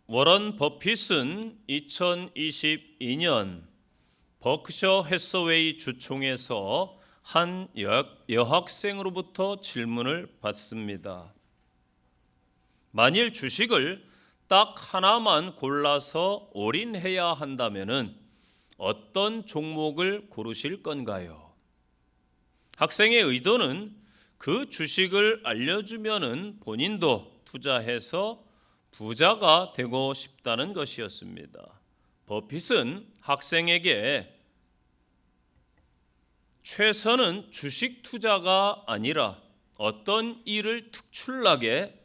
워런 버핏은 2022년 버크셔 해서웨이 주총에서 한 여학생으로부터 질문을 받습니다. 만일 주식을 딱 하나만 골라서 올인해야 한다면 어떤 종목을 고르실 건가요? 학생의 의도는 그 주식을 알려주면 본인도 투자해서 부자가 되고 싶다는 것이었습니다. 버핏은 학생에게 최선은 주식 투자가 아니라 어떤 일을 특출나게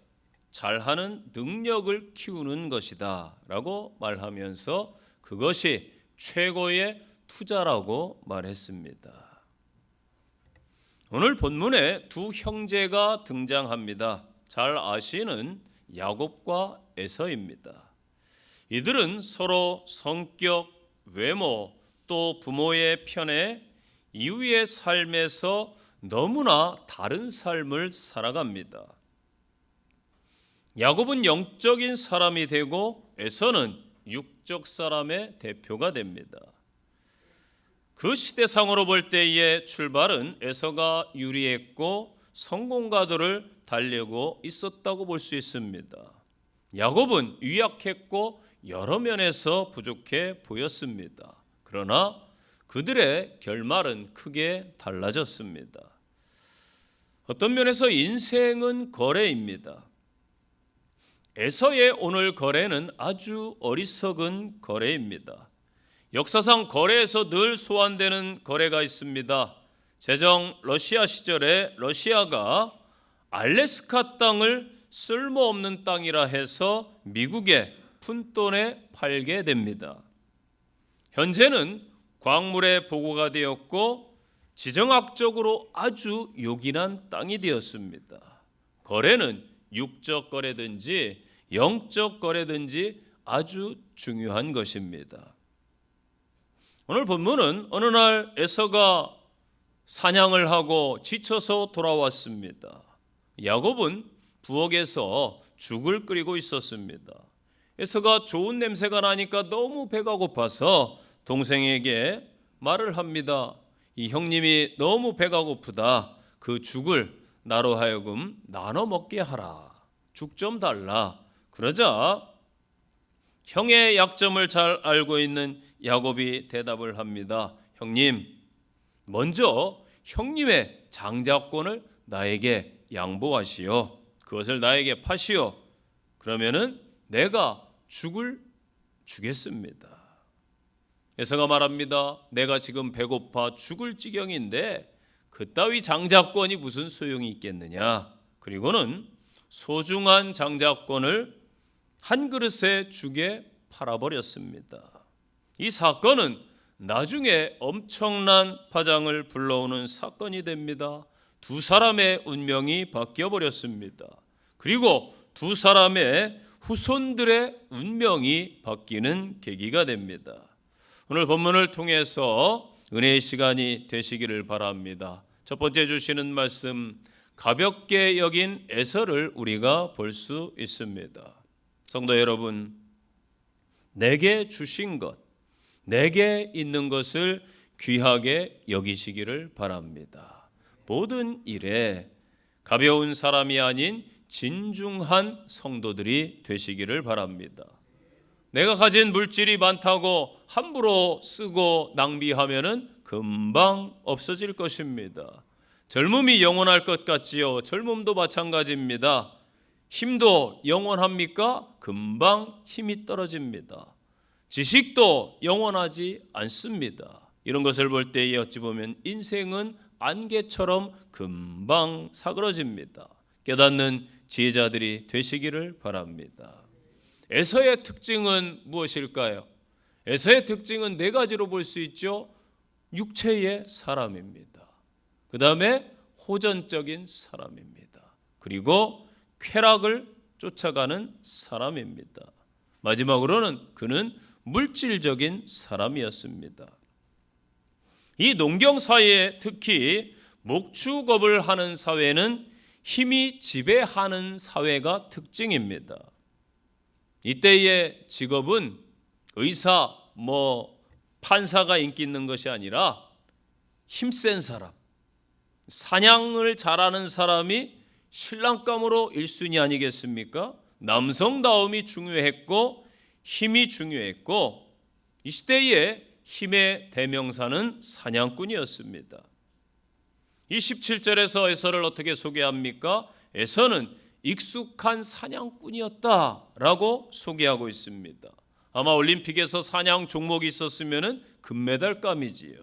잘하는 능력을 키우는 것이다 라고 말하면서 그것이 최고의 투자라고 말했습니다. 오늘 본문에 두 형제가 등장합니다. 잘 아시는 야곱과 에서입니다. 이들은 서로 성격, 외모, 또 부모의 편에 이후의 삶에서 너무나 다른 삶을 살아갑니다. 야곱은 영적인 사람이 되고 에서는 육적 사람의 대표가 됩니다. 그 시대상으로 볼 때의 출발은 에서가 유리했고 성공가도를 달리고 있었다고 볼 수 있습니다. 야곱은 유약했고 여러 면에서 부족해 보였습니다. 그러나 그들의 결말은 크게 달라졌습니다. 어떤 면에서 인생은 거래입니다. 에서의 오늘 거래는 아주 어리석은 거래입니다. 역사상 거래에서 늘 소환되는 거래가 있습니다. 제정 러시아 시절에 러시아가 알래스카 땅을 쓸모없는 땅이라 해서 미국에 푼돈에 팔게 됩니다. 현재는 광물의 보고가 되었고 지정학적으로 아주 요긴한 땅이 되었습니다. 거래는 육적 거래든지 영적 거래든지 아주 중요한 것입니다. 오늘 본문은 어느 날 에서가 사냥을 하고 지쳐서 돌아왔습니다. 야곱은 부엌에서 죽을 끓이고 있었습니다. 에서가 좋은 냄새가 나니까 너무 배가 고파서 동생에게 말을 합니다. 이 형님이 너무 배가 고프다. 그 죽을 나로 하여금 나눠 먹게 하라. 죽 좀 달라. 그러자 형의 약점을 잘 알고 있는 야곱이 대답을 합니다. 형님, 먼저 형님의 장자권을 나에게 양보하시오. 그것을 나에게 파시오. 그러면은 내가 죽을 주겠습니다. 에서가 말합니다. 내가 지금 배고파 죽을 지경인데 그따위 장자권이 무슨 소용이 있겠느냐. 그리고는 소중한 장자권을 한 그릇의 죽에 팔아버렸습니다. 이 사건은 나중에 엄청난 파장을 불러오는 사건이 됩니다. 두 사람의 운명이 바뀌어버렸습니다. 그리고 두 사람의 후손들의 운명이 바뀌는 계기가 됩니다. 오늘 본문을 통해서 은혜의 시간이 되시기를 바랍니다. 첫 번째 주시는 말씀, 가볍게 여긴 에서를 우리가 볼 수 있습니다. 성도 여러분, 내게 주신 것, 내게 있는 것을 귀하게 여기시기를 바랍니다. 모든 일에 가벼운 사람이 아닌 진중한 성도들이 되시기를 바랍니다. 내가 가진 물질이 많다고 함부로 쓰고 낭비하면은 금방 없어질 것입니다. 젊음이 영원할 것 같지요. 젊음도 마찬가지입니다. 힘도 영원합니까? 금방 힘이 떨어집니다. 지식도 영원하지 않습니다. 이런 것을 볼 때에 어찌 보면 인생은 안개처럼 금방 사그러집니다. 깨닫는 지혜자들이 되시기를 바랍니다. 에서의 특징은 무엇일까요? 에서의 특징은 네 가지로 볼 수 있죠. 육체의 사람입니다. 그 다음에 호전적인 사람입니다. 그리고 쾌락을 쫓아가는 사람입니다. 마지막으로는 그는 물질적인 사람이었습니다. 이 농경 사회에 특히 목축업을 하는 사회는 힘이 지배하는 사회가 특징입니다. 이때의 직업은 의사, 판사가 인기 있는 것이 아니라 힘센 사람, 사냥을 잘하는 사람이 신랑감으로 1순위 아니겠습니까? 남성다움이 중요했고 힘이 중요했고 이 시대의 힘의 대명사는 사냥꾼이었습니다. 27절에서 에서를 어떻게 소개합니까? 에서는 익숙한 사냥꾼이었다라고 소개하고 있습니다. 아마 올림픽에서 사냥 종목이 있었으면 금메달감이지요.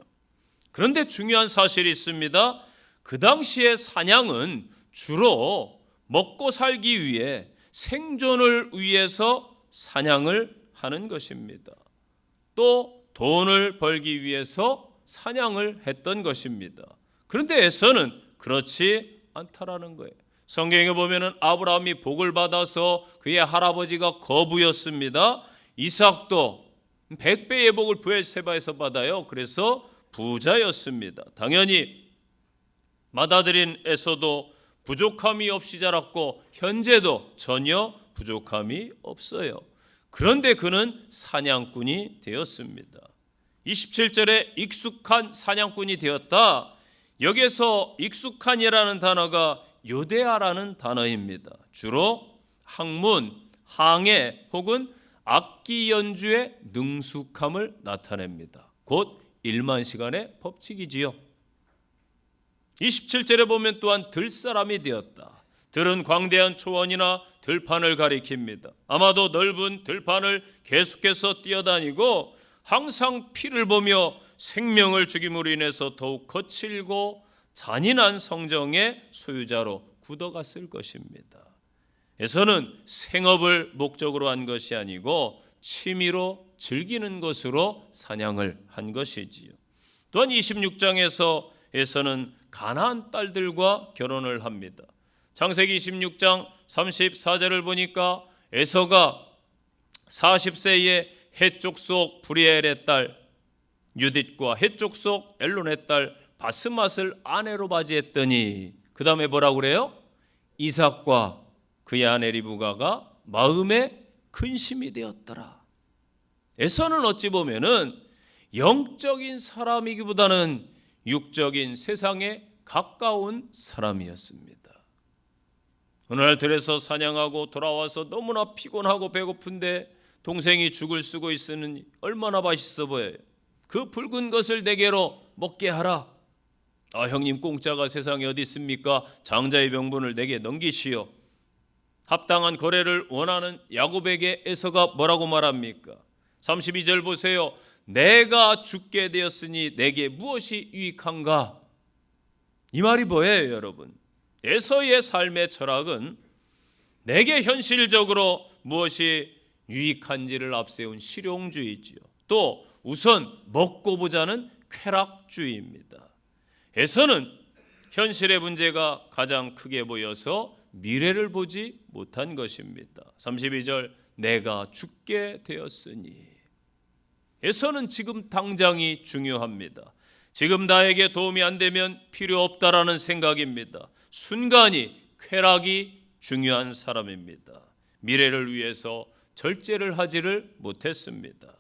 그런데 중요한 사실이 있습니다. 그 당시에 사냥은 주로 먹고 살기 위해 생존을 위해서 사냥을 하는 것입니다. 또 돈을 벌기 위해서 사냥을 했던 것입니다. 그런데 에서는 그렇지 않다라는 거예요. 성경에 보면은 아브라함이 복을 받아서 그의 할아버지가 거부였습니다. 이삭도 100배의 복을 브엘세바에서 받아요. 그래서 부자였습니다. 당연히 맏아들인 에서도 부족함이 없이 자랐고 현재도 전혀 부족함이 없어요. 그런데 그는 사냥꾼이 되었습니다. 27절에 익숙한 사냥꾼이 되었다. 여기서 익숙한이라는 단어가 요데아라는 단어입니다. 주로 학문, 항해 혹은 악기 연주의 능숙함을 나타냅니다. 곧 1만 시간의 법칙이지요. 27절에 보면 또한 들사람이 되었다. 들은 광대한 초원이나 들판을 가리킵니다. 아마도 넓은 들판을 계속해서 뛰어다니고 항상 피를 보며 생명을 죽임으로 인해서 더욱 거칠고 잔인한 성정의 소유자로 굳어갔을 것입니다. 에서는 생업을 목적으로 한 것이 아니고 취미로 즐기는 것으로 사냥을 한 것이지요. 또한 26장에서 에서는 가나안 딸들과 결혼을 합니다. 창세기 26장 34절을 보니까 에서가 40세에 헷 족속 브리엘의 딸 유딧과 헷 족속 엘론의 딸 바스맛을 아내로 맞이했더니 그 다음에 뭐라고 그래요? 이삭과 그의 아내 리브가가 마음에 근심이 되었더라. 에서는 어찌 보면은 영적인 사람이기보다는 육적인 세상에 가까운 사람이었습니다. 어느 날 들에서 사냥하고 돌아와서 너무나 피곤하고 배고픈데 동생이 죽을 쓰고 있으니 얼마나 맛있어 보여요. 그 붉은 것을 내게로 먹게 하라. 아, 형님 공짜가 세상에 어디 있습니까? 장자의 명분을 내게 넘기시오. 합당한 거래를 원하는 야곱에게 에서가 뭐라고 말합니까? 32절 보세요. 내가 죽게 되었으니 내게 무엇이 유익한가? 이 말이 뭐예요, 여러분? 에서의 삶의 철학은 내게 현실적으로 무엇이 유익한지를 앞세운 실용주의지요. 또 우선 먹고 보자는 쾌락주의입니다. 에서는 현실의 문제가 가장 크게 보여서 미래를 보지 못한 것입니다. 32절 내가 죽게 되었으니 에서는 지금 당장이 중요합니다. 지금 나에게 도움이 안 되면 필요 없다라는 생각입니다. 순간이 쾌락이 중요한 사람입니다. 미래를 위해서 절제를 하지를 못했습니다.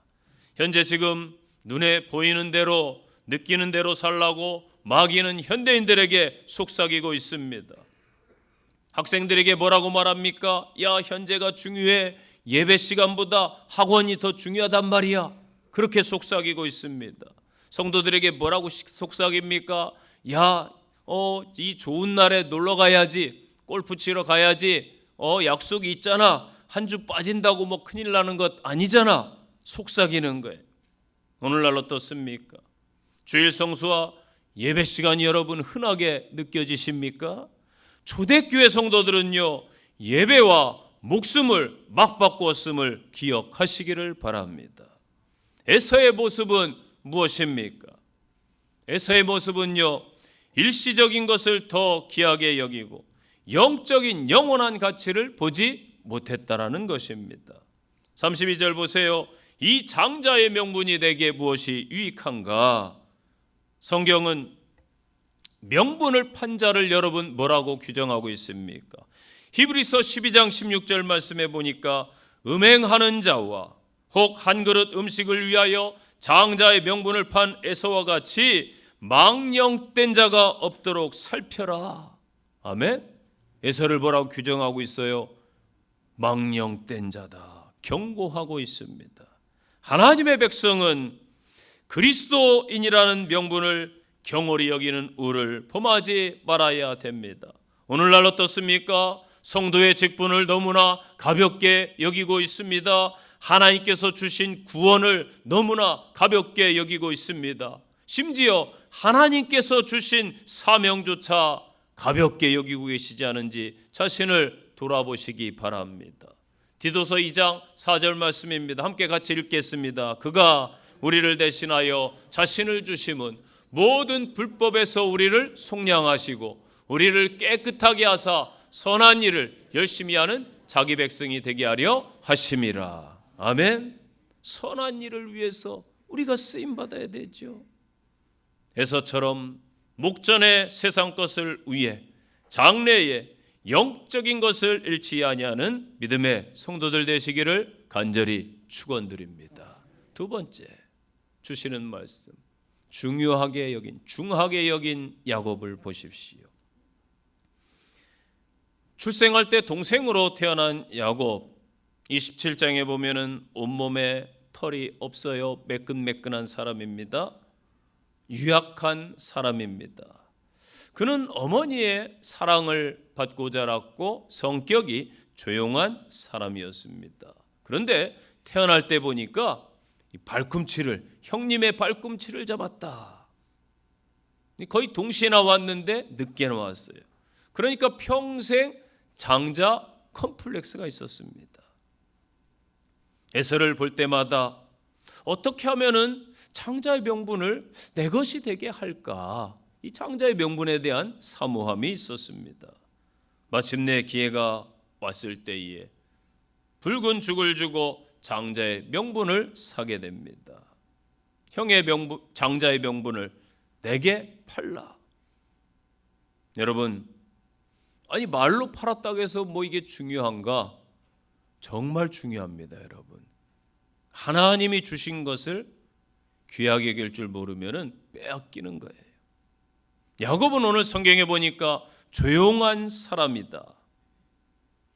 현재 지금 눈에 보이는 대로 느끼는 대로 살라고 마귀는 현대인들에게 속삭이고 있습니다. 학생들에게 뭐라고 말합니까? 야, 현재가 중요해. 예배 시간보다 학원이 더 중요하단 말이야. 그렇게 속삭이고 있습니다. 성도들에게 뭐라고 속삭입니까? 야, 이 좋은 날에 놀러 가야지. 골프 치러 가야지. 약속이 있잖아. 한 주 빠진다고 뭐 큰일 나는 것 아니잖아. 속삭이는 거예요. 오늘날 어떻습니까? 주일 성수와 예배 시간이 여러분 흔하게 느껴지십니까? 초대교회 성도들은요, 예배와 목숨을 막 바꾸었음을 기억하시기를 바랍니다. 에서의 모습은 무엇입니까? 에서의 모습은요, 일시적인 것을 더 귀하게 여기고 영적인 영원한 가치를 보지 못했다라는 것입니다. 32절 보세요. 이 장자의 명분이 내게 무엇이 유익한가? 성경은 명분을 판 자를 여러분 뭐라고 규정하고 있습니까? 히브리서 12장 16절 말씀에 보니까 음행하는 자와 혹 한 그릇 음식을 위하여 장자의 명분을 판 에서와 같이 망령된 자가 없도록 살펴라. 아멘. 에서를 뭐라고 규정하고 있어요? 망령된 자다. 경고하고 있습니다. 하나님의 백성은 그리스도인이라는 명분을 경홀히 여기는 우를 범하지 말아야 됩니다. 오늘날 어떻습니까? 성도의 직분을 너무나 가볍게 여기고 있습니다. 하나님께서 주신 구원을 너무나 가볍게 여기고 있습니다. 심지어 하나님께서 주신 사명조차 가볍게 여기고 계시지 않은지 자신을 돌아보시기 바랍니다. 디도서 2장 4절 말씀입니다. 함께 같이 읽겠습니다. 그가 우리를 대신하여 자신을 주심은 모든 불법에서 우리를 속량하시고 우리를 깨끗하게 하사 선한 일을 열심히 하는 자기 백성이 되게 하려 하심이라. 아멘. 선한 일을 위해서 우리가 쓰임받아야 되죠. 에서처럼 목전의 세상 것을 위해 장래에 영적인 것을 잃지 아니하는 믿음의 성도들 되시기를 간절히 축원드립니다. 두 번째 주시는 말씀, 중하게 여긴 야곱을 보십시오. 출생할 때 동생으로 태어난 야곱, 27장에 보면은 온몸에 털이 없어요. 매끈매끈한 사람입니다. 유약한 사람입니다. 그는 어머니의 사랑을 받고 자랐고 성격이 조용한 사람이었습니다. 그런데 태어날 때 보니까 형님의 발꿈치를 잡았다. 거의 동시에 나왔는데 늦게 나왔어요. 그러니까 평생 장자 컴플렉스가 있었습니다. 에서를 볼 때마다 어떻게 하면은 장자의 명분을 내 것이 되게 할까? 이 장자의 명분에 대한 사모함이 있었습니다. 마침내 기회가 왔을 때에 붉은 죽을 주고 장자의 명분을 사게 됩니다. 장자의 명분을 내게 팔라. 여러분, 아니 말로 팔았다고 해서 뭐 이게 중요한가? 정말 중요합니다, 여러분. 하나님이 주신 것을 귀하게 여길 줄 모르면은 빼앗기는 거예요. 야곱은 오늘 성경에 보니까 조용한 사람이다.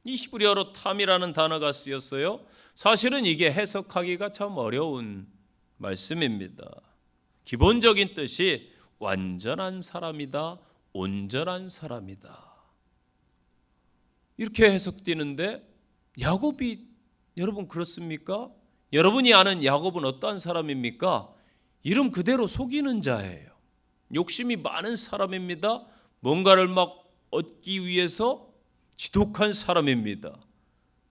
이 히브리어로 탐이라는 단어가 쓰였어요. 사실은 이게 해석하기가 참 어려운 말씀입니다. 기본적인 뜻이 완전한 사람이다, 온전한 사람이다. 이렇게 해석되는데 야곱이 여러분 그렇습니까? 여러분이 아는 야곱은 어떠한 사람입니까? 이름 그대로 속이는 자예요. 욕심이 많은 사람입니다. 뭔가를 막 얻기 위해서 지독한 사람입니다.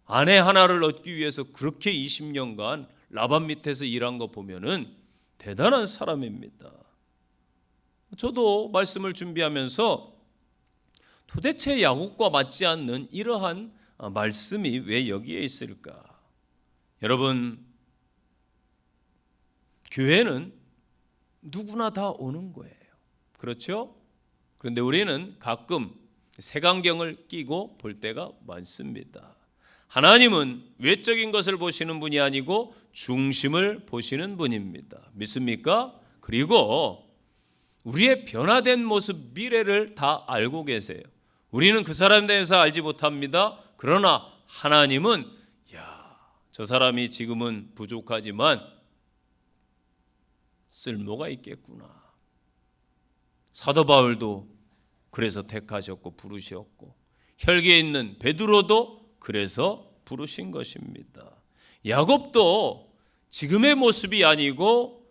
아내 하나를 얻기 위해서 그렇게 20년간 라반 밑에서 일한 거 보면은 대단한 사람입니다. 저도 말씀을 준비하면서 도대체 야곱과 맞지 않는 이러한 말씀이 왜 여기에 있을까? 여러분, 교회는 누구나 다 오는 거예요. 그렇죠? 그런데 우리는 가끔 색안경을 끼고 볼 때가 많습니다. 하나님은 외적인 것을 보시는 분이 아니고 중심을 보시는 분입니다. 믿습니까? 그리고 우리의 변화된 모습, 미래를 다 알고 계세요. 우리는 그 사람에 대해서 알지 못합니다. 그러나 하나님은 저 사람이 지금은 부족하지만 쓸모가 있겠구나. 사도 바울도 그래서 택하셨고 부르셨고 혈기에 있는 베드로도 그래서 부르신 것입니다. 야곱도 지금의 모습이 아니고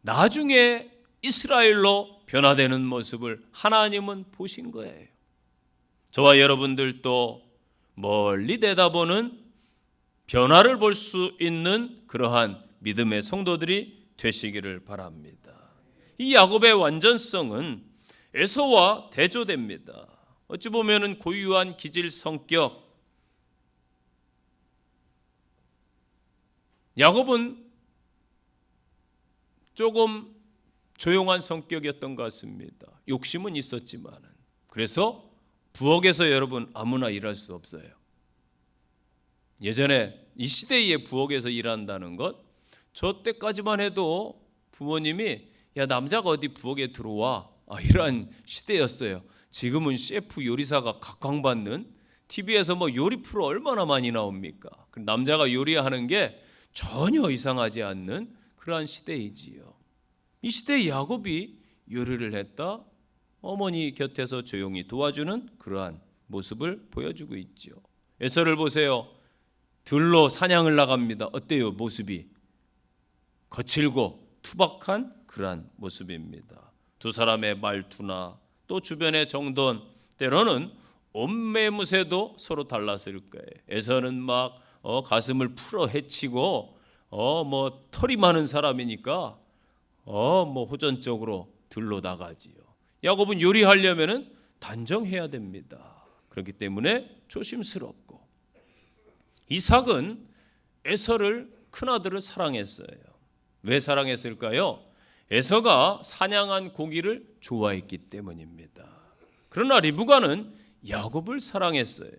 나중에 이스라엘로 변화되는 모습을 하나님은 보신 거예요. 저와 여러분들도 멀리 내다보는 변화를 볼 수 있는 그러한 믿음의 성도들이 되시기를 바랍니다. 이 야곱의 완전성은 에서와 대조됩니다. 어찌 보면은 고유한 기질 성격, 야곱은 조금 조용한 성격이었던 것 같습니다. 욕심은 있었지만 그래서 부엌에서 여러분 아무나 일할 수 없어요. 예전에 이 시대의 부엌에서 일한다는 것, 저 때까지만 해도 부모님이 야 남자가 어디 부엌에 들어와 이러한 시대였어요. 지금은 셰프 요리사가 각광받는 TV에서 뭐 요리 프로 얼마나 많이 나옵니까? 남자가 요리하는 게 전혀 이상하지 않는 그러한 시대이지요. 이 시대에 야곱이 요리를 했다. 어머니 곁에서 조용히 도와주는 그러한 모습을 보여주고 있죠. 에서를 보세요. 들로 사냥을 나갑니다. 어때요? 모습이 거칠고 투박한 그러한 모습입니다. 두 사람의 말투나 또 주변의 정돈, 때로는 옷매무새도 서로 달랐을 거예요. 에서는 막 가슴을 풀어 헤치고 뭐 털이 많은 사람이니까 뭐 호전적으로 들로 나가지요. 야곱은 요리하려면은 단정해야 됩니다. 그렇기 때문에 조심스럽고. 이삭은 에서를 큰아들을 사랑했어요. 왜 사랑했을까요? 에서가 사냥한 고기를 좋아했기 때문입니다. 그러나 리브가는 야곱을 사랑했어요.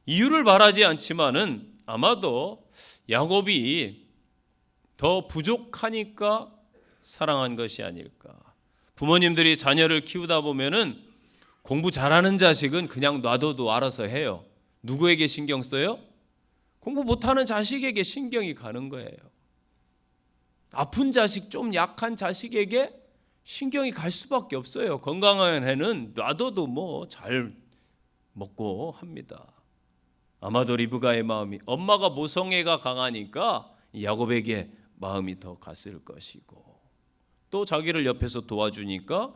이유를 말하지 않지만은 아마도 야곱이 더 부족하니까 사랑한 것이 아닐까. 부모님들이 자녀를 키우다 보면은 공부 잘하는 자식은 그냥 놔둬도 알아서 해요. 누구에게 신경 써요? 공부 못하는 자식에게 신경이 가는 거예요. 아픈 자식, 좀 약한 자식에게 신경이 갈 수밖에 없어요. 건강한 애는 놔둬도 뭐 잘 먹고 합니다. 아마도 리브가의 마음이 엄마가 모성애가 강하니까 야곱에게 마음이 더 갔을 것이고 또 자기를 옆에서 도와주니까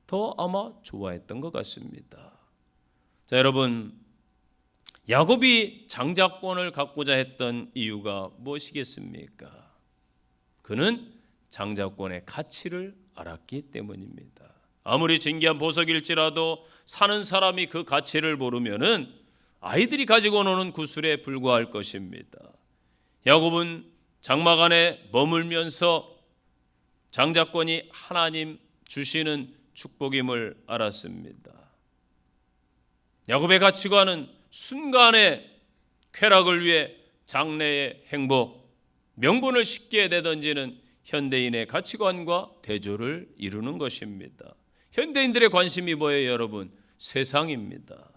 더 아마 좋아했던 것 같습니다. 자, 여러분, 야곱이 장자권을 갖고자 했던 이유가 무엇이겠습니까? 그는 장자권의 가치를 알았기 때문입니다. 아무리 진귀한 보석일지라도 사는 사람이 그 가치를 모르면은 아이들이 가지고 노는 구슬에 불과할 것입니다. 야곱은 장막 안에 머물면서 장자권이 하나님 주시는 축복임을 알았습니다. 야곱의 가치관은 순간의 쾌락을 위해 장래의 행복, 명분을 쉽게 내던지는 현대인의 가치관과 대조를 이루는 것입니다. 현대인들의 관심이 뭐예요, 여러분? 세상입니다.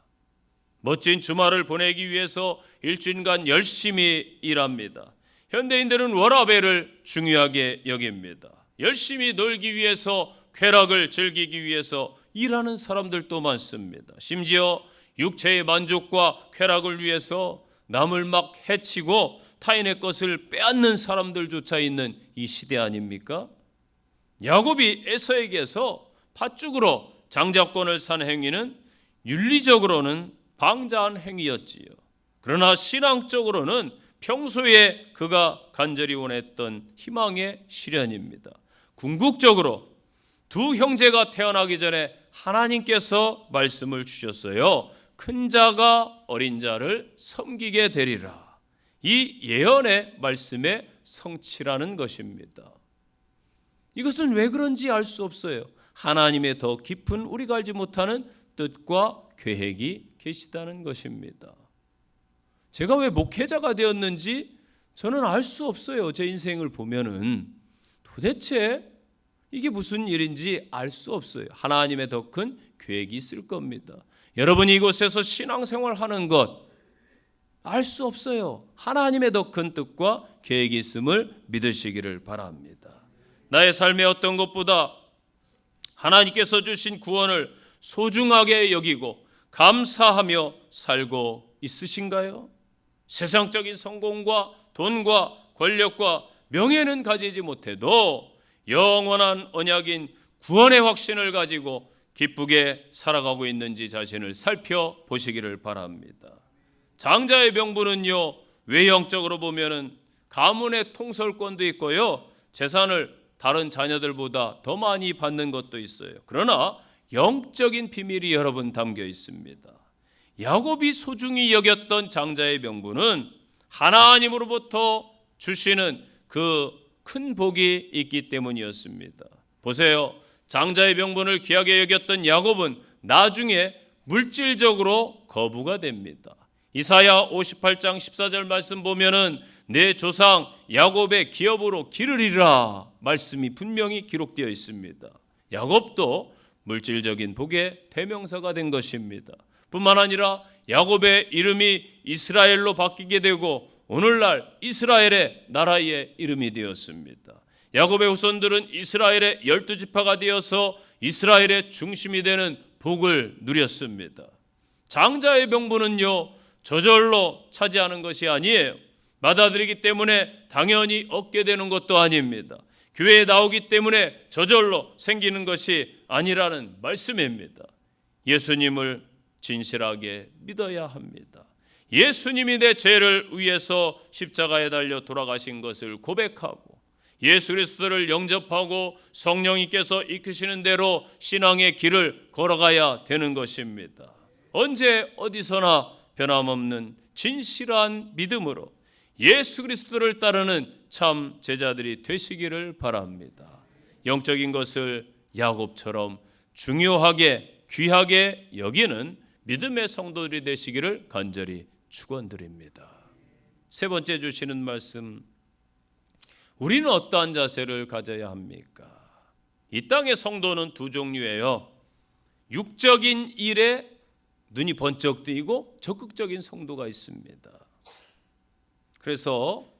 멋진 주말을 보내기 위해서 일주일간 열심히 일합니다. 현대인들은 워라밸을 중요하게 여깁니다. 열심히 놀기 위해서, 쾌락을 즐기기 위해서 일하는 사람들도 많습니다. 심지어 육체의 만족과 쾌락을 위해서 남을 막 해치고 타인의 것을 빼앗는 사람들조차 있는 이 시대 아닙니까? 야곱이 에서에게서 팥죽으로 장자권을 산 행위는 윤리적으로는 방자한 행위였지요. 그러나 신앙적으로는 평소에 그가 간절히 원했던 희망의 실현입니다. 궁극적으로 두 형제가 태어나기 전에 하나님께서 말씀을 주셨어요. 큰 자가 어린 자를 섬기게 되리라. 이 예언의 말씀의 성취라는 것입니다. 이것은 왜 그런지 알 수 없어요. 하나님의 더 깊은 우리가 알지 못하는 뜻과 계획이 계시다는 것입니다. 제가 왜 목회자가 되었는지 저는 알 수 없어요. 제 인생을 보면은 도대체 이게 무슨 일인지 알 수 없어요. 하나님의 더 큰 계획이 있을 겁니다. 여러분이 이곳에서 신앙생활하는 것 알 수 없어요. 하나님의 더 큰 뜻과 계획이 있음을 믿으시기를 바랍니다. 나의 삶의 어떤 것보다 하나님께서 주신 구원을 소중하게 여기고 감사하며 살고 있으신가요? 세상적인 성공과 돈과 권력과 명예는 가지지 못해도 영원한 언약인 구원의 확신을 가지고 기쁘게 살아가고 있는지 자신을 살펴보시기를 바랍니다. 장자의 명분은요, 외형적으로 보면은 가문의 통솔권도 있고요, 재산을 다른 자녀들보다 더 많이 받는 것도 있어요. 그러나 영적인 비밀이 여러분 담겨 있습니다. 야곱이 소중히 여겼던 장자의 명분은 하나님으로부터 주시는 그 큰 복이 있기 때문이었습니다. 보세요. 장자의 명분을 귀하게 여겼던 야곱은 나중에 물질적으로 거부가 됩니다. 이사야 58장 14절 말씀 보면은 내 조상 야곱의 기업으로 기르리라 말씀이 분명히 기록되어 있습니다. 야곱도 물질적인 복의 대명사가 된 것입니다. 뿐만 아니라 야곱의 이름이 이스라엘로 바뀌게 되고 오늘날 이스라엘의 나라의 이름이 되었습니다. 야곱의 후손들은 이스라엘의 12지파가 되어서 이스라엘의 중심이 되는 복을 누렸습니다. 장자의 명분은요, 저절로 차지하는 것이 아니에요. 받아들이기 때문에 당연히 얻게 되는 것도 아닙니다. 교회에 나오기 때문에 저절로 생기는 것이 아니라는 말씀입니다. 예수님을 진실하게 믿어야 합니다. 예수님이 내 죄를 위해서 십자가에 달려 돌아가신 것을 고백하고 예수 그리스도를 영접하고 성령님께서 이끄시는 대로 신앙의 길을 걸어가야 되는 것입니다. 언제 어디서나 변함없는 진실한 믿음으로 예수 그리스도를 따르는 참 제자들이 되시기를 바랍니다. 영적인 것을 야곱처럼 중요하게 귀하게 여기는 믿음의 성도들이 되시기를 간절히 축원드립니다. 세 번째 주시는 말씀, 우리는 어떠한 자세를 가져야 합니까? 이 땅의 성도는 두 종류예요. 육적인 일에 눈이 번쩍 뜨이고 적극적인 성도가 있습니다. 그래서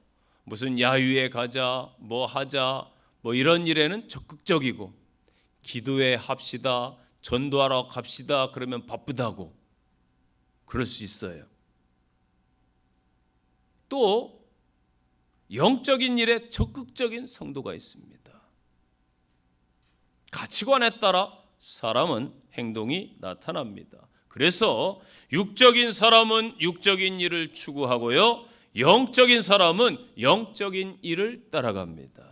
무슨 야유회 가자, 뭐 하자, 뭐 이런 일에는 적극적이고 기도회 합시다, 전도하러 갑시다 그러면 바쁘다고 그럴 수 있어요. 또 영적인 일에 적극적인 성도가 있습니다. 가치관에 따라 사람은 행동이 나타납니다. 그래서 육적인 사람은 육적인 일을 추구하고요, 영적인 사람은 영적인 일을 따라갑니다.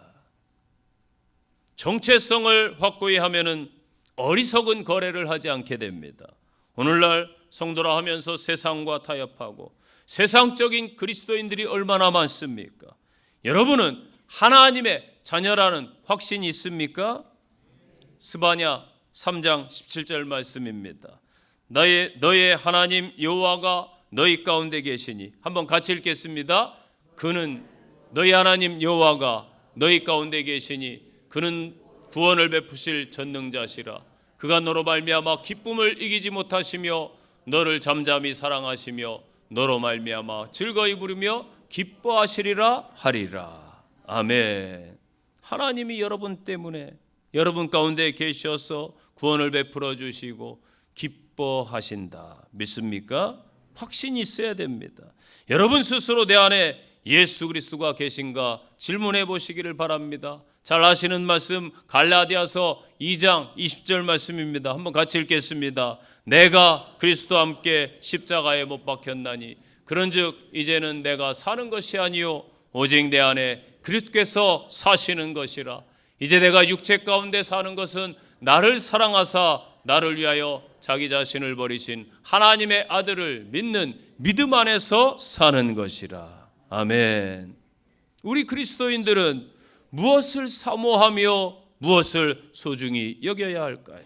정체성을 확고히 하면은 어리석은 거래를 하지 않게 됩니다. 오늘날 성도라 하면서 세상과 타협하고 세상적인 그리스도인들이 얼마나 많습니까? 여러분은 하나님의 자녀라는 확신이 있습니까? 스바냐 3장 17절 말씀입니다. 너의 하나님 여호와가 너희 가운데 계시니, 한번 같이 읽겠습니다. 그는 너희 하나님 여호와가 너희 가운데 계시니 그는 구원을 베푸실 전능자시라. 그가 너로 말미암아 기쁨을 이기지 못하시며 너를 잠잠히 사랑하시며 너로 말미암아 즐거이 부르며 기뻐하시리라 하리라. 아멘. 하나님이 여러분 때문에 여러분 가운데 계셔서 구원을 베풀어 주시고 기뻐하신다. 믿습니까? 확신이 있어야 됩니다. 여러분 스스로 내 안에 예수 그리스도가 계신가 질문해 보시기를 바랍니다. 잘 아시는 말씀 갈라디아서 2장 20절 말씀입니다. 한번 같이 읽겠습니다. 내가 그리스도와 함께 십자가에 못 박혔나니 그런즉 이제는 내가 사는 것이 아니요 오직 내 안에 그리스도께서 사시는 것이라. 이제 내가 육체 가운데 사는 것은 나를 사랑하사 나를 위하여 자기 자신을 버리신 하나님의 아들을 믿는 믿음 안에서 사는 것이라. 아멘. 우리 그리스도인들은 무엇을 사모하며 무엇을 소중히 여겨야 할까요?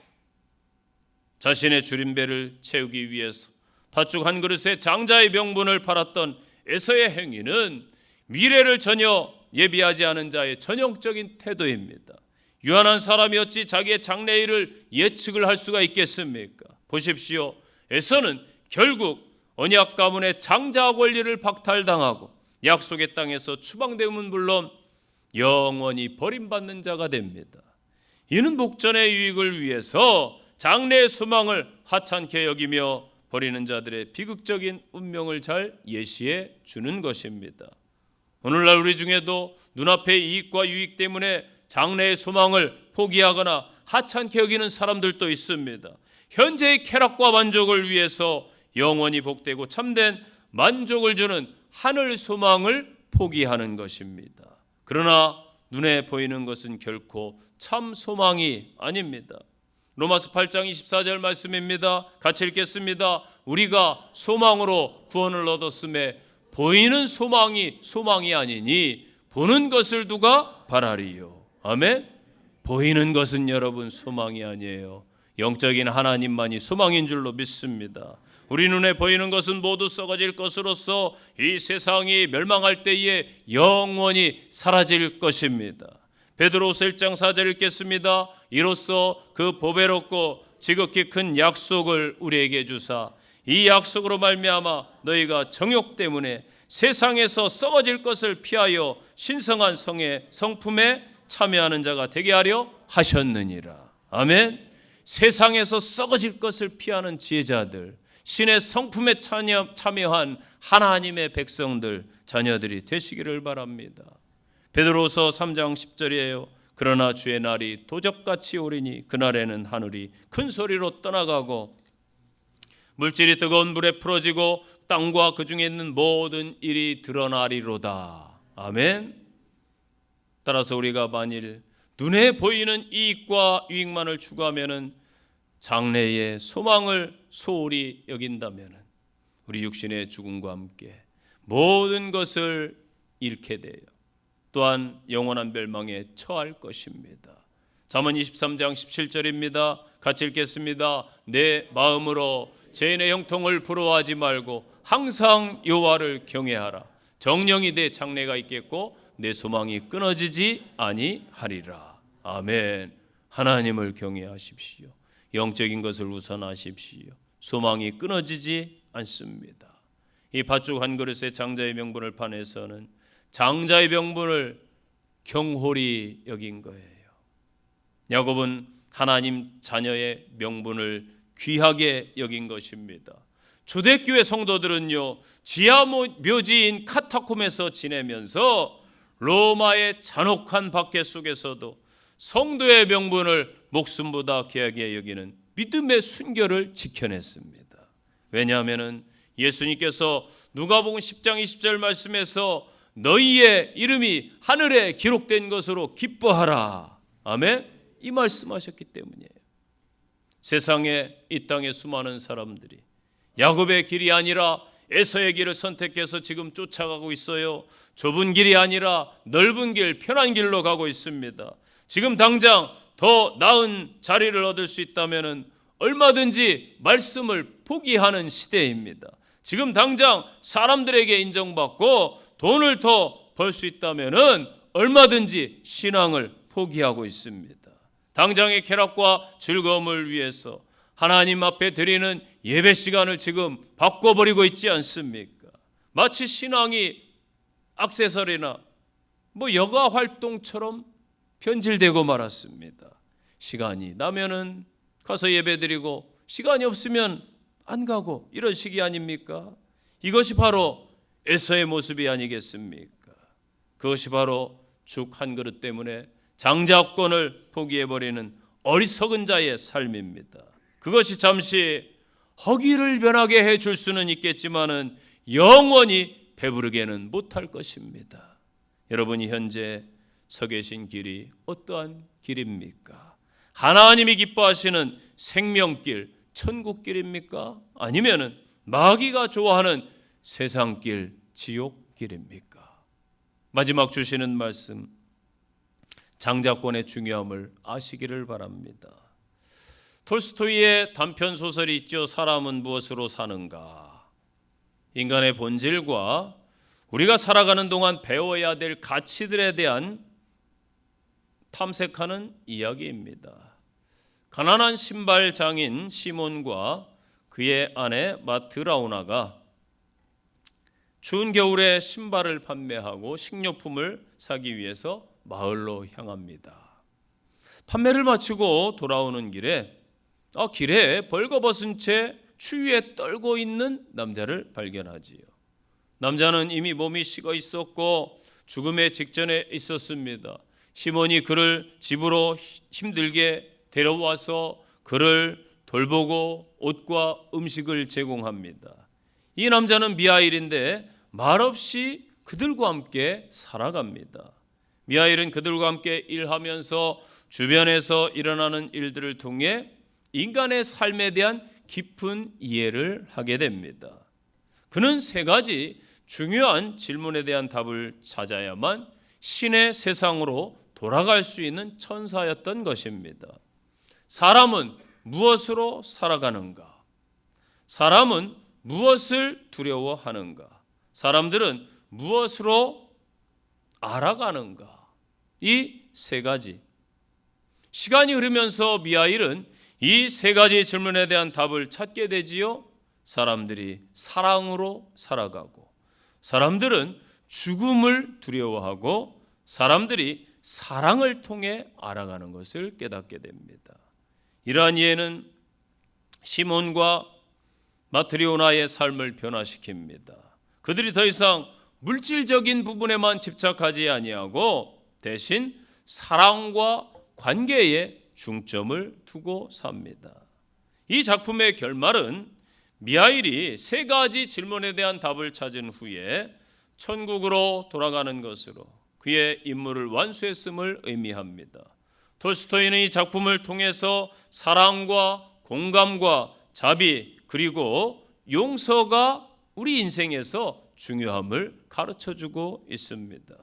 자신의 줄임배를 채우기 위해서 팥죽 한 그릇에 장자의 명분을 팔았던 에서의 행위는 미래를 전혀 예비하지 않은 자의 전형적인 태도입니다. 유한한 사람이 어찌 자기의 장래일을 예측을 할 수가 있겠습니까? 보십시오. 에서는 결국 언약 가문의 장자 권리를 박탈당하고 약속의 땅에서 추방되면 물론 영원히 버림받는 자가 됩니다. 이는 목전의 유익을 위해서 장래의 소망을 하찮게 여기며 버리는 자들의 비극적인 운명을 잘 예시해 주는 것입니다. 오늘날 우리 중에도 눈앞의 이익과 유익 때문에 장래의 소망을 포기하거나 하찮게 여기는 사람들도 있습니다. 현재의 쾌락과 만족을 위해서 영원히 복되고 참된 만족을 주는 하늘 소망을 포기하는 것입니다. 그러나 눈에 보이는 것은 결코 참 소망이 아닙니다. 로마서 8장 24절 말씀입니다. 같이 읽겠습니다. 우리가 소망으로 구원을 얻었음에 보이는 소망이 아니니 보는 것을 누가 바라리요. 아멘. 보이는 것은 여러분 소망이 아니에요. 영적인 하나님만이 소망인 줄로 믿습니다. 우리 눈에 보이는 것은 모두 썩어질 것으로서 이 세상이 멸망할 때에 영원히 사라질 것입니다. 베드로후서 1장 4절 읽겠습니다. 이로써 그 보배롭고 지극히 큰 약속을 우리에게 주사 이 약속으로 말미암아 너희가 정욕 때문에 세상에서 썩어질 것을 피하여 신성한 성의 성품에 참여하는 자가 되게 하려 하셨느니라. 아멘. 세상에서 썩어질 것을 피하는 지혜자들, 신의 성품에 참여한 하나님의 백성들, 자녀들이 되시기를 바랍니다. 베드로서 3장 10절이에요. 그러나 주의 날이 도적같이 오리니 그날에는 하늘이 큰 소리로 떠나가고 물질이 뜨거운 물에 풀어지고 땅과 그 중에 있는 모든 일이 드러나리로다. 아멘. 따라서 우리가 만일 눈에 보이는 이익과 유익만을 추구하면은 장래의 소망을 소홀히 여긴다면은 우리 육신의 죽음과 함께 모든 것을 잃게 돼요. 또한 영원한 멸망에 처할 것입니다. 잠언 23장 17절입니다. 같이 읽겠습니다. 내 마음으로 죄인의 형통을 부러워하지 말고 항상 여호와를 경외하라. 정령이 내 장래가 있겠고 내 소망이 끊어지지 아니하리라. 아멘. 하나님을 경외하십시오. 영적인 것을 우선하십시오. 소망이 끊어지지 않습니다. 이 팥죽 한 그릇의 장자의 명분을 판에서는 장자의 명분을 경홀히 여긴 거예요. 야곱은 하나님 자녀의 명분을 귀하게 여긴 것입니다. 초대교회 성도들은요, 지하 묘지인 카타콤에서 지내면서 로마의 잔혹한 박해 속에서도 성도의 명분을 목숨보다 귀하게 여기는 믿음의 순결을 지켜냈습니다. 왜냐하면 예수님께서 누가복음 10장 20절 말씀에서 너희의 이름이 하늘에 기록된 것으로 기뻐하라. 아멘. 이 말씀하셨기 때문이에요. 세상에 이 땅에 수많은 사람들이 야곱의 길이 아니라 에서의 길을 선택해서 지금 쫓아가고 있어요. 좁은 길이 아니라 넓은 길, 편한 길로 가고 있습니다. 지금 당장 더 나은 자리를 얻을 수 있다면 얼마든지 말씀을 포기하는 시대입니다. 지금 당장 사람들에게 인정받고 돈을 더 벌 수 있다면 얼마든지 신앙을 포기하고 있습니다. 당장의 쾌락과 즐거움을 위해서 하나님 앞에 드리는 예배 시간을 지금 바꿔버리고 있지 않습니까? 마치 신앙이 액세서리나 여가 활동처럼 변질되고 말았습니다. 시간이 나면은 가서 예배드리고 시간이 없으면 안 가고 이런 식이 아닙니까? 이것이 바로 에서의 모습이 아니겠습니까? 그것이 바로 죽 한 그릇 때문에 장자권을 포기해버리는 어리석은 자의 삶입니다. 그것이 잠시 허기를 변하게 해줄 수는 있겠지만은 영원히 배부르게는 못할 것입니다. 여러분이 현재 서 계신 길이 어떠한 길입니까? 하나님이 기뻐하시는 생명길, 천국길입니까? 아니면은 마귀가 좋아하는 세상길, 지옥길입니까? 마지막 주시는 말씀, 장자권의 중요함을 아시기를 바랍니다. 톨스토이의 단편 소설이 있죠. 사람은 무엇으로 사는가? 인간의 본질과 우리가 살아가는 동안 배워야 될 가치들에 대한 탐색하는 이야기입니다. 가난한 신발 장인 시몬과 그의 아내 마트라우나가 추운 겨울에 신발을 판매하고 식료품을 사기 위해서 마을로 향합니다. 판매를 마치고 돌아오는 길에 벌거벗은 채 추위에 떨고 있는 남자를 발견하지요. 남자는 이미 몸이 식어 있었고 죽음의 직전에 있었습니다. 시몬이 그를 집으로 힘들게 데려와서 그를 돌보고 옷과 음식을 제공합니다. 이 남자는 미하일인데 말없이 그들과 함께 살아갑니다. 미하일은 그들과 함께 일하면서 주변에서 일어나는 일들을 통해 인간의 삶에 대한 깊은 이해를 하게 됩니다. 그는 세 가지 중요한 질문에 대한 답을 찾아야만 신의 세상으로 돌아갈 수 있는 천사였던 것입니다. 사람은 무엇으로 살아가는가? 사람은 무엇을 두려워하는가? 사람들은 무엇으로 알아가는가? 이 세 가지. 시간이 흐르면서 미하일은 이 세 가지 질문에 대한 답을 찾게 되지요. 사람들이 사랑으로 살아가고, 사람들은 죽음을 두려워하고, 사람들이 사랑을 통해 알아가는 것을 깨닫게 됩니다. 이러한 이해는 시몬과 마트리오나의 삶을 변화시킵니다. 그들이 더 이상 물질적인 부분에만 집착하지 아니하고 대신 사랑과 관계에 중점을 두고 삽니다. 이 작품의 결말은 미하일이 세 가지 질문에 대한 답을 찾은 후에 천국으로 돌아가는 것으로 그의 임무를 완수했음을 의미합니다. 톨스토이는 이 작품을 통해서 사랑과 공감과 자비 그리고 용서가 우리 인생에서 중요함을 가르쳐주고 있습니다.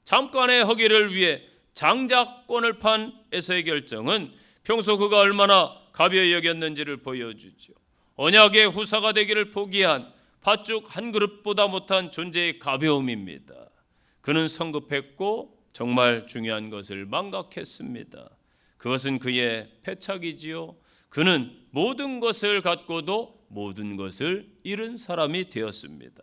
잠깐의 허기를 위해 장자권을 판 에서의 결정은 평소 그가 얼마나 가벼이 여겼는지를 보여주죠. 언약의 후사가 되기를 포기한 팥죽 한 그릇보다 못한 존재의 가벼움입니다. 그는 성급했고 정말 중요한 것을 망각했습니다. 그것은 그의 패착이지요. 그는 모든 것을 갖고도 모든 것을 잃은 사람이 되었습니다.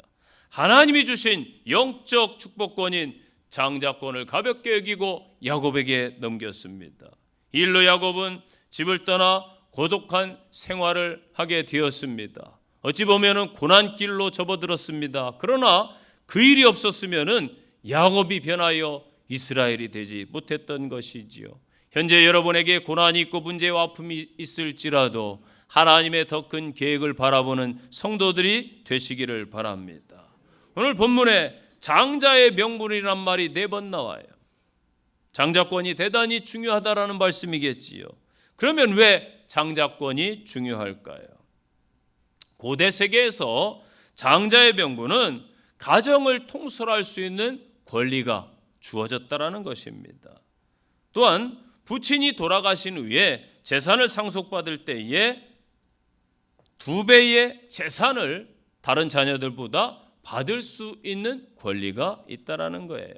하나님이 주신 영적 축복권인 장자권을 가볍게 여기고 야곱에게 넘겼습니다. 이 일로 야곱은 집을 떠나 고독한 생활을 하게 되었습니다. 어찌 보면 고난길로 접어들었습니다. 그러나 그 일이 없었으면 야곱이 변하여 이스라엘이 되지 못했던 것이지요. 현재 여러분에게 고난이 있고 문제와 아픔이 있을지라도 하나님의 더 큰 계획을 바라보는 성도들이 되시기를 바랍니다. 오늘 본문에 장자의 명분이란 말이 4번 나와요. 장자권이 대단히 중요하다라는 말씀이겠지요. 그러면 왜 장자권이 중요할까요? 고대 세계에서 장자의 명분은 가정을 통솔할 수 있는 권리가 주어졌다라는 것입니다. 또한 부친이 돌아가신 후에 재산을 상속받을 때에 2배의 재산을 다른 자녀들보다 받을 수 있는 권리가 있다라는 거예요.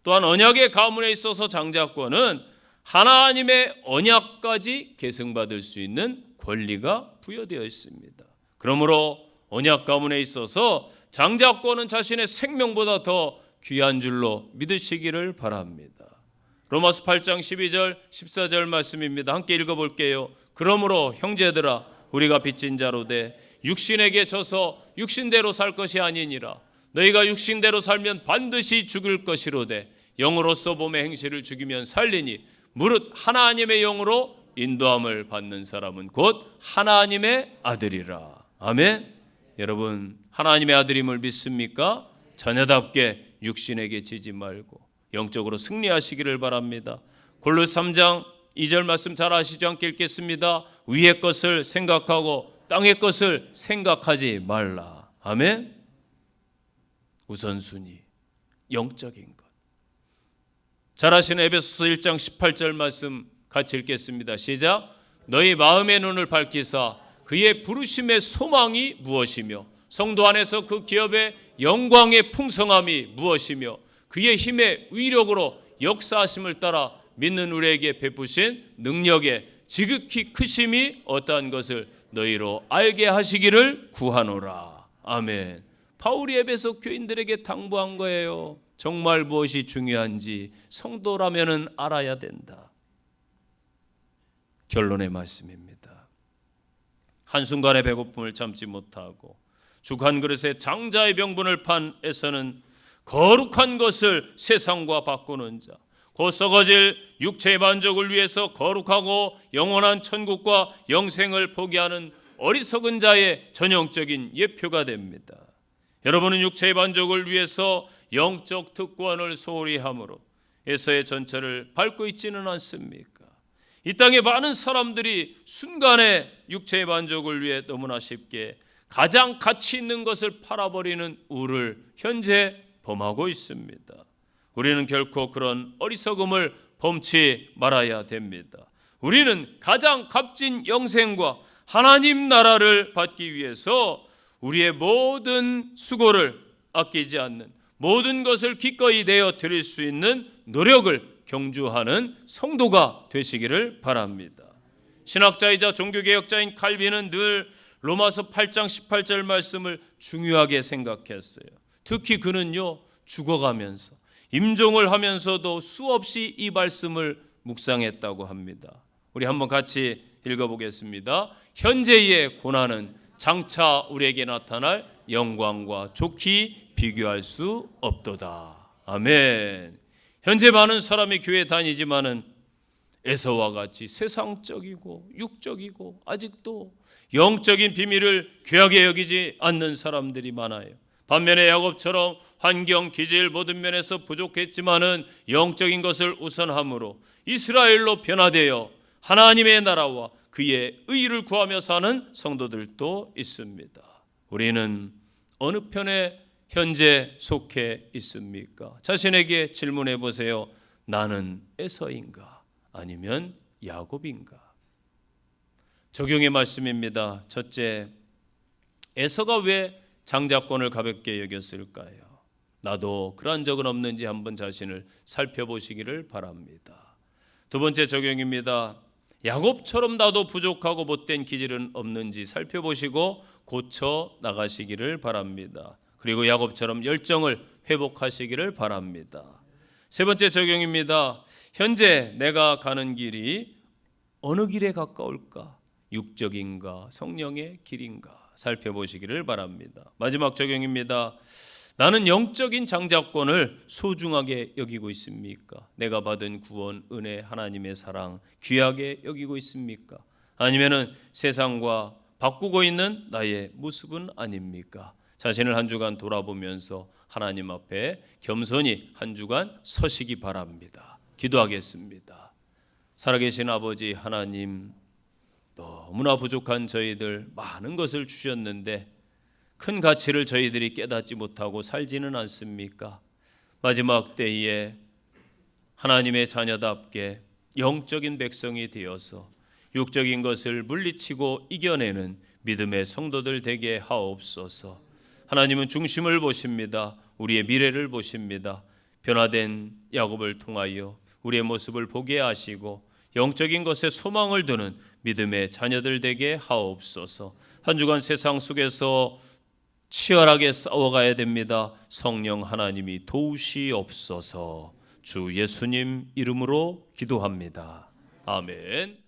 또한 언약의 가문에 있어서 장자권은 하나님의 언약까지 계승받을 수 있는 권리가 부여되어 있습니다. 그러므로 언약 가문에 있어서 장자권은 자신의 생명보다 더 귀한 줄로 믿으시기를 바랍니다. 로마서 8장 12절 14절 말씀입니다. 함께 읽어볼게요. 그러므로 형제들아 우리가 빚진 자로 돼 육신에게 져서 육신대로 살 것이 아니니라. 너희가 육신대로 살면 반드시 죽을 것이로되 영으로서 몸의 행실을 죽이면 살리니 무릇 하나님의 영으로 인도함을 받는 사람은 곧 하나님의 아들이라. 아멘. 여러분 하나님의 아들임을 믿습니까? 자녀답게 육신에게 지지 말고 영적으로 승리하시기를 바랍니다. 골로새 3장 2절 말씀 잘 아시죠? 함께 읽겠습니다. 위의 것을 생각하고 땅의 것을 생각하지 말라. 아멘. 우선순위 영적인 것. 잘 아시는 에베소서 1장 18절 말씀 같이 읽겠습니다. 시작. 너희 마음의 눈을 밝히사 그의 부르심의 소망이 무엇이며 성도 안에서 그 기업의 영광의 풍성함이 무엇이며 그의 힘의 위력으로 역사하심을 따라 믿는 우리에게 베푸신 능력의 지극히 크심이 어떠한 것을 너희로 알게 하시기를 구하노라. 아멘. 바울이 에베소 교인들에게 당부한 거예요. 정말 무엇이 중요한지 성도라면은 알아야 된다. 결론의 말씀입니다. 한순간의 배고픔을 참지 못하고 죽 한 그릇에 장자의 명분을 판 에서는 거룩한 것을 세상과 바꾸는 자, 곧 썩어질 육체의 만족을 위해서 거룩하고 영원한 천국과 영생을 포기하는 어리석은 자의 전형적인 예표가 됩니다. 여러분은 육체의 만족을 위해서 영적 특권을 소홀히 함으로 에서의 전철을 밟고 있지는 않습니까? 이 땅에 많은 사람들이 순간의 육체의 만족을 위해 너무나 쉽게 가장 가치 있는 것을 팔아버리는 우를 현재 범하고 있습니다. 우리는 결코 그런 어리석음을 범치 말아야 됩니다. 우리는 가장 값진 영생과 하나님 나라를 받기 위해서 우리의 모든 수고를 아끼지 않는, 모든 것을 기꺼이 내어 드릴 수 있는 노력을 경주하는 성도가 되시기를 바랍니다. 신학자이자 종교개혁자인 칼빈은 늘 로마서 8장 18절 말씀을 중요하게 생각했어요. 특히 그는요, 죽어가면서 임종을 하면서도 수없이 이 말씀을 묵상했다고 합니다. 우리 한번 같이 읽어보겠습니다. 현재의 고난은 장차 우리에게 나타날 영광과 좋게 비교할 수 없도다. 아멘. 현재 많은 사람이 교회 다니지만은 에서와 같이 세상적이고 육적이고 아직도 영적인 비밀을 귀하게 여기지 않는 사람들이 많아요. 반면에 야곱처럼 환경, 기질 모든 면에서 부족했지만은 영적인 것을 우선함으로 이스라엘로 변화되어 하나님의 나라와 그의 의를 구하며 사는 성도들도 있습니다. 우리는 어느 편에 현재 속해 있습니까? 자신에게 질문해 보세요. 나는 에서인가? 아니면 야곱인가? 적용의 말씀입니다. 첫째, 에서가 왜 장자권을 가볍게 여겼을까요? 나도 그러한 적은 없는지 한번 자신을 살펴보시기를 바랍니다. 두 번째 적용입니다. 야곱처럼 나도 부족하고 못된 기질은 없는지 살펴보시고 고쳐 나가시기를 바랍니다. 그리고 야곱처럼 열정을 회복하시기를 바랍니다. 세 번째 적용입니다. 현재 내가 가는 길이 어느 길에 가까울까? 육적인가? 성령의 길인가? 살펴보시기를 바랍니다. 마지막 적용입니다. 나는 영적인 장자권을 소중하게 여기고 있습니까? 내가 받은 구원, 은혜, 하나님의 사랑 귀하게 여기고 있습니까? 아니면은 세상과 바꾸고 있는 나의 모습은 아닙니까? 자신을 한 주간 돌아보면서 하나님 앞에 겸손히 한 주간 서시기 바랍니다. 기도하겠습니다. 살아계신 아버지 하나님, 너무나 부족한 저희들 많은 것을 주셨는데 큰 가치를 저희들이 깨닫지 못하고 살지는 않습니까? 마지막 때에 하나님의 자녀답게 영적인 백성이 되어서 육적인 것을 물리치고 이겨내는 믿음의 성도들 되게 하옵소서. 하나님은 중심을 보십니다. 우리의 미래를 보십니다. 변화된 야곱을 통하여 우리의 모습을 보게 하시고 영적인 것에 소망을 두는 믿음의 자녀들 되게 하옵소서. 한 주간 세상 속에서 치열하게 싸워가야 됩니다. 성령 하나님이 도우시옵소서. 주 예수님 이름으로 기도합니다. 아멘.